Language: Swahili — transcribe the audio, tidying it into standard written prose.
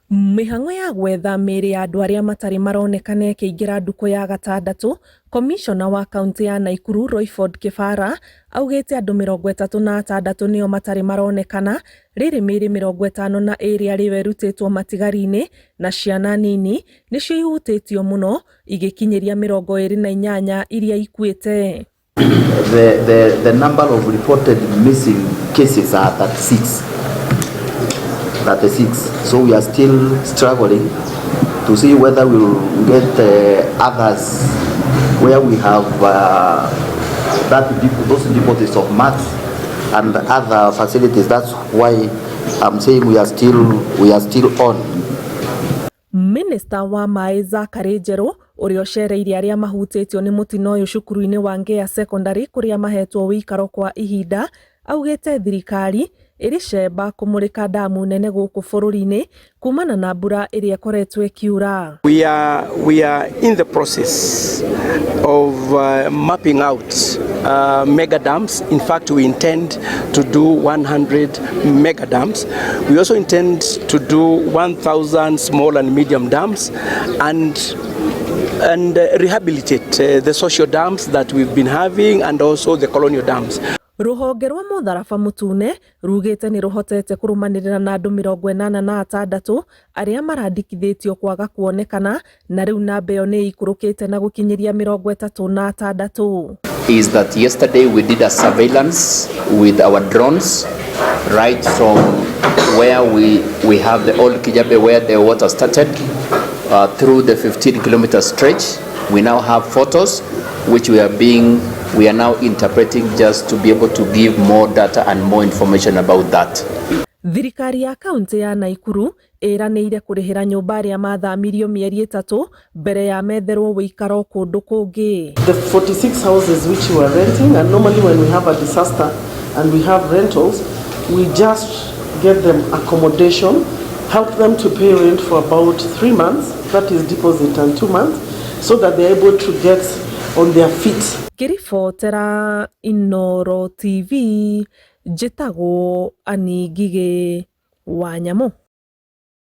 Mĩhang'o ya gwetha mĩĩrĩ ya andũ arĩa matarĩ maronekana ĩkĩingĩra ndukũ ya gatandatũ, komishona wa kaunti ya Nakuru Royford Kĩbara augĩte andũ 36 nĩo matarĩ maronekana, rĩrĩ mĩĩrĩ 52 arĩa werutĩtwo matigari-inĩ na ciana nini nĩcio ihutĩtio mũno igĩkinyĩria 28 iria ikuĩte. The number of reported missing cases are 36. So we are still struggling to see whether we will get others where we have those deposits of mats and other facilities. That's why I'm saying we are still on. Minister wa Maai Njerũ ũrĩa ũcereirie arĩa mahutĩtio nĩ mũtino ũyũ cukuru-inĩ wa Ngea Secondary kũrĩa mahetwo wĩikaro kwa ihinda augĩte thirikari ĩrĩcemba kũmũrĩka damu nene gũkũ bũrũri-inĩ kumana na mbura ĩrĩa ĩkoretwo ĩkiura. We are in the process of mapping out mega dams. In fact, we intend to do 100 mega dams. We also intend to do 1,000 small and medium dams and rehabilitate the social dams that we've been having and also the colonial dams. Rũhonge rwa mũtharaba mũtune rugĩte nĩ rũhotete kũrũmanĩrĩra na andũ 86 arĩa marandĩkithĩtio kwaga kuonekana na rĩu namba ĩyo nĩ ikũrũkĩte na gũkinyĩria 36. Is that yesterday we did a surveillance with our drones right from where we have the old Kijabe where the water started through the 15-kilometer stretch. We now have photos which we are now interpreting just to be able to give more data and more information about that. Thirikari ya kaunti ya Nakuru ĩranĩire kũrĩhĩra nyũmba arĩa mathamirio mĩeri 3 mbere ya metherwo wĩikaro kũndũ kũngĩ. The 46 houses which we are renting, and normally when we have a disaster and we have rentals, we just get them accommodation, help them to pay rent for about 3 months, that is deposit, and 2 months, so that they are able to get on their feet. Kĩribotera Inooro TV, njĩtagwo Ani Ngigĩ Wanyamũ.